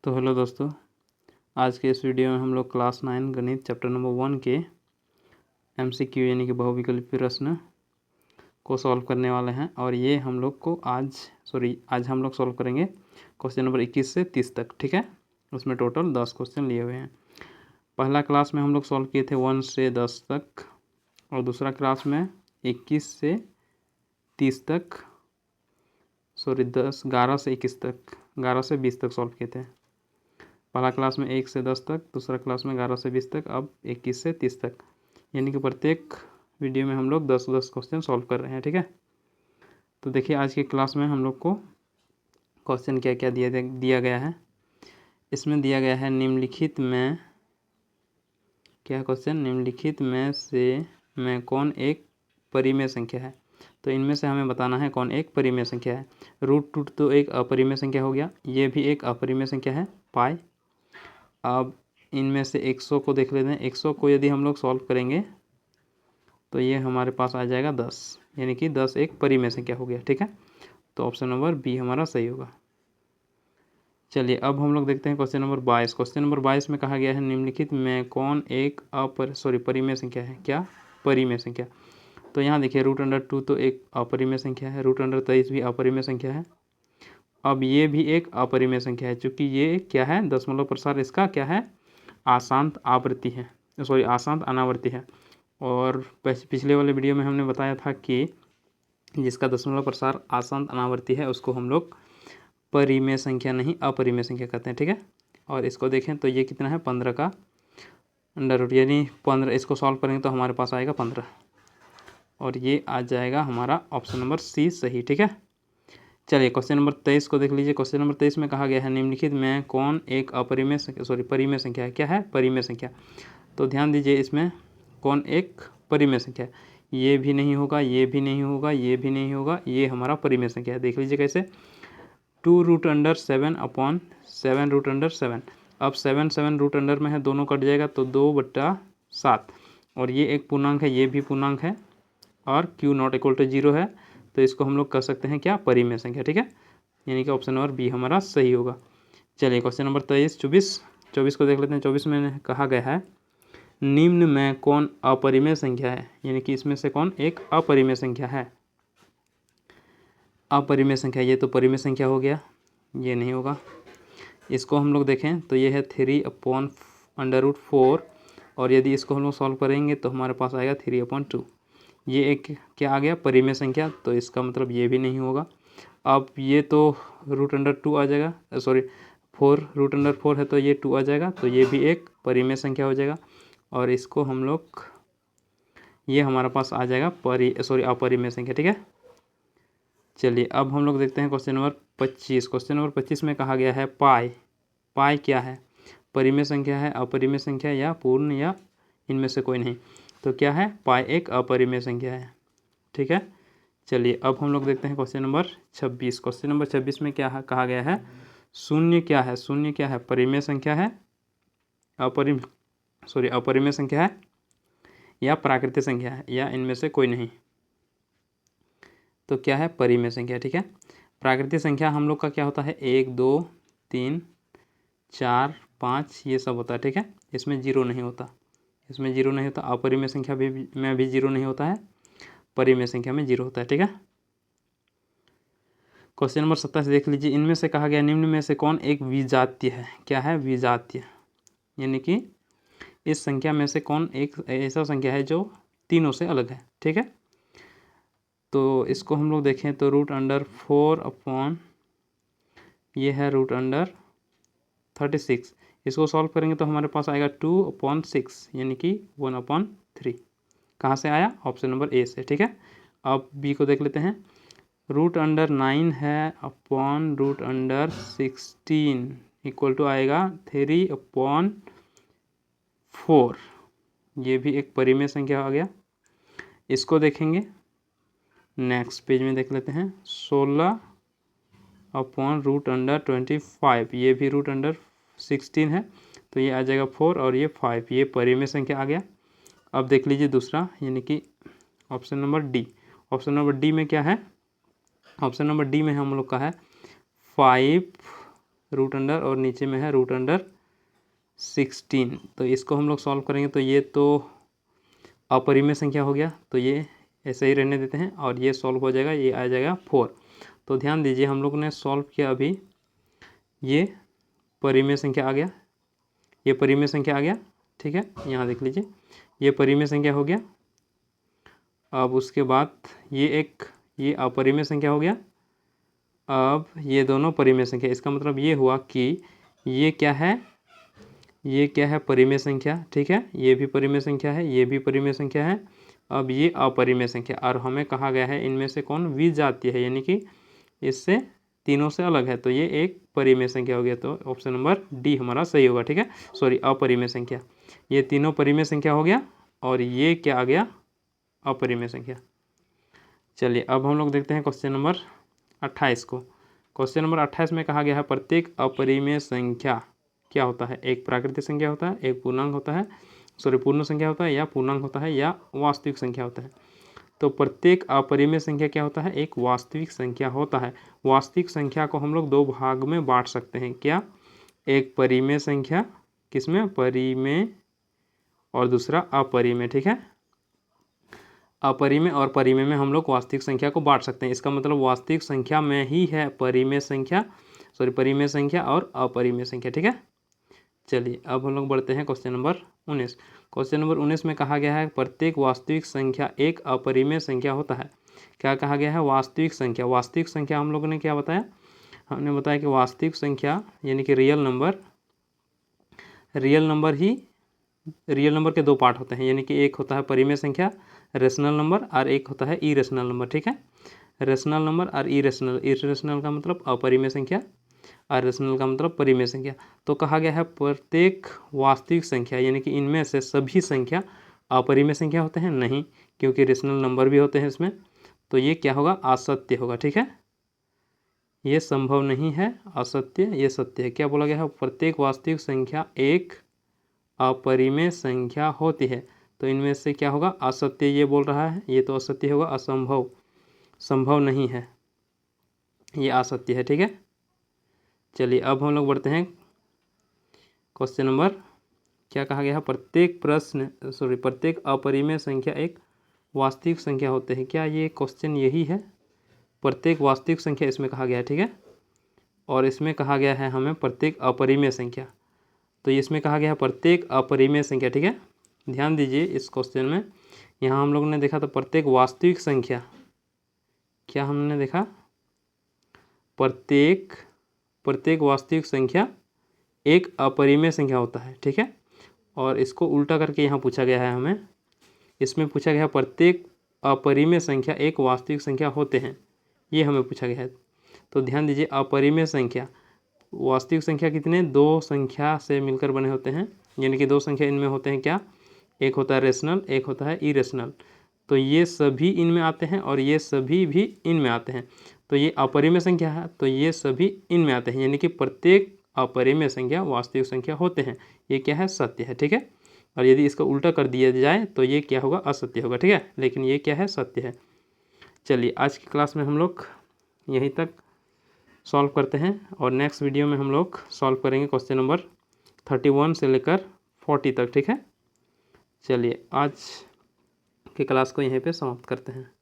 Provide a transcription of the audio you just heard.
तो हेलो दोस्तों, आज के इस वीडियो में हम लोग क्लास 9 गणित चैप्टर नंबर 1 के MCQ यानी कि बहुविकल्पी प्रश्न को सॉल्व करने वाले हैं। और ये हम लोग को आज हम लोग सॉल्व करेंगे क्वेश्चन नंबर 21 से 30 तक। ठीक है, उसमें टोटल 10 क्वेश्चन लिए हुए हैं। पहला क्लास में हम लोग सॉल्व किए थे 1 से 10 तक, और दूसरा क्लास में 21 से 30 तक, 11 से 21 तक, 11 से 20 तक सॉल्व किए थे। पहला क्लास में 1 से 10 तक, दूसरा क्लास में 11 से 20 तक, अब 21 से 30 तक, यानी कि प्रत्येक वीडियो में हम लोग 10-10 क्वेश्चन सॉल्व कर रहे हैं। ठीक है, तो देखिए आज की क्लास में हम लोग को क्वेश्चन क्या क्या दिया गया है। इसमें दिया गया है निम्नलिखित में, क्या क्वेश्चन, निम्नलिखित में से में कौन एक परिमेय संख्या है। तो इनमें से हमें बताना है कौन एक परिमेय संख्या है। रूट 2 तो एक अपरिमेय संख्या हो गया, ये भी एक अपरिमेय संख्या है पाई। अब इनमें से 100 को देख लेते हैं। 100 को यदि हम लोग सॉल्व करेंगे तो ये हमारे पास आ जाएगा 10, यानी कि 10 एक परिमेय संख्या हो गया। ठीक है, तो ऑप्शन नंबर बी हमारा सही होगा। चलिए अब हम लोग देखते हैं क्वेश्चन नंबर 22। क्वेश्चन नंबर 22 में कहा गया है निम्नलिखित में कौन एक परिमेय संख्या है। क्या परिमेय संख्या। तो यहाँ देखिए √2 तो एक अपरिमेय संख्या है, √23 भी अपरिमेय संख्या है। अब ये भी एक अपरिमेय संख्या है, चूँकि ये क्या है, दशमलव प्रसार इसका क्या है, आशांत आवृत्ति है, आशांत अनावर्ती है। और पिछले वाले वीडियो में हमने बताया था कि जिसका दशमलव प्रसार आशांत अनावर्ती है उसको हम लोग परिमेय संख्या नहीं अपरिमेय संख्या कहते हैं। ठीक है, और इसको देखें तो ये कितना है, 15 का अंडर रूट, यानी 15। इसको सॉल्व करेंगे तो हमारे पास आएगा 15, और ये आ जाएगा हमारा ऑप्शन नंबर सी सही। ठीक है, चलिए क्वेश्चन नंबर 23 को देख लीजिए। क्वेश्चन नंबर 23 में कहा गया है निम्नलिखित में कौन एक अपरिमेय संख्या परिमेय संख्या है। क्या है, परिमेय संख्या। तो ध्यान दीजिए इसमें कौन एक परिमेय संख्या है। ये भी नहीं होगा, ये भी नहीं होगा, ये भी नहीं होगा, ये हमारा परिमेय संख्या है। देख लीजिए कैसे, 2√7 अपॉन 7√7। अब 7 रूट अंडर में है, दोनों कट जाएगा तो 2/7, और ये एक पूर्णांक है, ये भी पूर्णांक है, और Q≠0 है, तो इसको हम लोग कर सकते हैं क्या, परिमेय संख्या। ठीक है, यानी कि ऑप्शन नंबर बी हमारा सही होगा। चलिए क्वेश्चन नंबर 24 को देख लेते हैं। 24 में कहा गया है निम्न में कौन अपरिमेय संख्या है, यानी कि इसमें से कौन एक अपरिमेय संख्या है। अपरिमेय संख्या, ये तो परिमेय संख्या हो गया, ये नहीं होगा। इसको हम लोग देखें तो ये है 3/√4, और यदि इसको हम लोग सॉल्व करेंगे तो हमारे पास आएगा 3/2। ये एक क्या आ गया, परिमेय संख्या, तो इसका मतलब ये भी नहीं होगा। अब ये तो √2 आ जाएगा, 4 √4 है तो ये 2 आ जाएगा, तो ये भी एक परिमेय संख्या हो जाएगा। और इसको हम लोग, ये हमारे पास आ जाएगा अपरिमेय संख्या। ठीक है, चलिए अब हम लोग देखते हैं क्वेश्चन नंबर 25। क्वेश्चन नंबर 25 में कहा गया है पाई क्या है, परिमेय संख्या है, अपरिमेय संख्या, या पूर्ण, या इनमें से कोई नहीं। तो क्या है, पाई एक अपरिमेय संख्या है। ठीक है, चलिए अब हम लोग देखते हैं क्वेश्चन नंबर 26। क्वेश्चन नंबर 26 में क्या कहा गया है, शून्य क्या है। शून्य क्या है, परिमेय संख्या है, अपरिमेय संख्या है, या प्राकृतिक संख्या है, या इनमें से कोई नहीं। तो क्या है, परिमेय संख्या। ठीक है, प्राकृतिक संख्या हम लोग का क्या होता है, 1 2 3 4 5 ये सब होता है। ठीक है, इसमें जीरो नहीं होता, इसमें जीरो नहीं होता। अपरिमेय संख्या में भी जीरो नहीं होता है, परिमेय संख्या में जीरो होता है। ठीक है, क्वेश्चन नंबर 27 देख लीजिए। इनमें से कहा गया निम्न में से कौन एक विजातीय है। क्या है, विजातीय, यानी कि इस संख्या में से कौन एक ऐसा संख्या है जो तीनों से अलग है। ठीक है, तो इसको हम लोग देखें तो √4 अपॉन ये है √36। इसको सॉल्व करेंगे तो हमारे पास आएगा 2/6, यानी कि 1/3। कहाँ से आया, ऑप्शन नंबर ए से। ठीक है, अब बी को देख लेते हैं। √9 है अपॉन √16 इक्वल टू आएगा 3/4। ये भी एक परिमेय संख्या आ गया। इसको देखेंगे, नेक्स्ट पेज में देख लेते हैं। 16 अपॉन √25, ये भी √16 है, तो ये आ जाएगा 4, और ये 5, ये परिमेय संख्या आ गया। अब देख लीजिए दूसरा, यानी कि option number D. Option number D में क्या है, ऑप्शन नंबर डी में हम लोग का है 5 रूट अंडर और नीचे में है रूट अंडर 16। तो इसको हम लोग सॉल्व करेंगे तो ये तो अपरिमेय संख्या हो गया, तो ये ऐसे ही रहने देते हैं और ये सॉल्व हो जाएगा, ये आ जाएगा 4। तो ध्यान दीजिए हम लोग ने सॉल्व किया अभी, ये परिमेय संख्या आ गया, ये परिमेय संख्या आ गया, ठीक है। यहाँ देख लीजिए ये परिमेय संख्या हो गया। अब उसके बाद ये अपरिमेय संख्या हो गया। अब ये दोनों परिमेय संख्या, इसका मतलब ये हुआ कि ये क्या है, ये क्या है, परिमेय संख्या, ठीक है। ये भी परिमेय संख्या है, ये भी परिमेय संख्या है। अब ये अपरिमेय संख्या, और हमें कहा गया है इनमें से कौन विजातीय है, यानी कि इससे तीनों से अलग है, तो ये एक परिमेय संख्या हो गया। तो ऑप्शन नंबर डी हमारा सही होगा, ठीक है। सॉरी, अपरिमेय संख्या, ये तीनों परिमेय संख्या हो गया और ये क्या आ गया, अपरिमेय संख्या। चलिए अब हम लोग देखते हैं क्वेश्चन नंबर 28 को। क्वेश्चन नंबर 28 में कहा गया है प्रत्येक अपरिमेय संख्या क्या होता है, एक प्राकृतिक संख्या होता है, एक पूर्णांक होता है, सॉरी पूर्ण संख्या होता है, या पूर्णांक होता है, या वास्तविक संख्या होता है। तो प्रत्येक अपरिमेय संख्या क्या होता है, एक वास्तविक संख्या होता है। वास्तविक संख्या को हम लोग दो भाग में बांट सकते हैं, क्या, एक परिमेय संख्या, किसमें, परिमेय, और दूसरा अपरिमेय, ठीक है। अपरिमेय और परिमेय में हम लोग वास्तविक संख्या को बांट सकते हैं। इसका मतलब वास्तविक संख्या में ही है परिमेय संख्या, सॉरी परिमेय संख्या और अपरिमेय संख्या, ठीक है। चलिए अब हम लोग बढ़ते हैं क्वेश्चन नंबर 19। क्वेश्चन नंबर 19 में कहा गया है प्रत्येक वास्तविक संख्या एक अपरिमेय संख्या होता है। क्या कहा गया है, वास्तविक संख्या। वास्तविक संख्या हम लोगों ने क्या बताया, हमने बताया कि वास्तविक संख्या यानी कि रियल नंबर रियल नंबर के दो पार्ट होते हैं, यानी कि एक होता है परिमेय संख्या रेशनल नंबर और एक होता है इरेशनल नंबर, ठीक है। रेशनल नंबर और इरेशनल का मतलब अपरिमेय संख्या और रेशनल का मतलब परिमेय संख्या। तो कहा गया है प्रत्येक वास्तविक संख्या यानी कि इनमें से सभी संख्या अपरिमेय संख्या होते हैं, नहीं, क्योंकि रेशनल नंबर भी होते हैं इसमें, तो ये क्या होगा, असत्य होगा, ठीक है। ये संभव नहीं है, असत्य, ये सत्य है। क्या बोला गया है, प्रत्येक वास्तविक संख्या एक अपरिमेय संख्या होती है, तो इनमें से क्या होगा, असत्य ये बोल रहा है, ये तो असत्य होगा, असंभव, संभव नहीं है, ये असत्य है, ठीक है। चलिए अब हम लोग बढ़ते हैं क्वेश्चन नंबर, क्या कहा गया है, प्रत्येक अपरिमेय संख्या एक वास्तविक संख्या होते हैं। क्या ये क्वेश्चन यही है, प्रत्येक वास्तविक संख्या इसमें कहा गया है, ठीक है। और इसमें कहा गया है हमें प्रत्येक अपरिमेय संख्या, तो इसमें कहा गया है प्रत्येक अपरिमेय संख्या, ठीक है। ध्यान दीजिए इस क्वेश्चन में, यहाँ हम लोगों ने देखा तो प्रत्येक वास्तविक संख्या, क्या हमने देखा, प्रत्येक वास्तविक संख्या एक अपरिमेय संख्या होता है, ठीक है। और इसको उल्टा करके यहाँ पूछा गया है हमें, इसमें पूछा गया है प्रत्येक अपरिमेय संख्या एक वास्तविक संख्या होते हैं, ये हमें पूछा गया है। तो ध्यान दीजिए अपरिमेय संख्या, वास्तविक संख्या कितने, दो संख्या से मिलकर बने होते हैं, यानी कि दो संख्या इनमें होते हैं, क्या, एक होता है रेशनल, एक होता है इरेशनल, तो ये सभी इनमें आते हैं और ये सभी भी इनमें आते हैं। तो ये अपरिमेय संख्या है, तो ये सभी इनमें आते हैं, यानी कि प्रत्येक अपरिमेय संख्या वास्तविक संख्या होते हैं, ये क्या है, सत्य है, ठीक है। और यदि इसका उल्टा कर दिया जाए तो ये क्या होगा, असत्य होगा, ठीक है, लेकिन ये क्या है, सत्य है। चलिए आज की क्लास में हम लोग यहीं तक सॉल्व करते हैं और नेक्स्ट वीडियो में हम लोग सॉल्व करेंगे क्वेश्चन नंबर 31 से लेकर 40 तक, ठीक है। चलिए आज की क्लास को यहीं पे समाप्त करते हैं।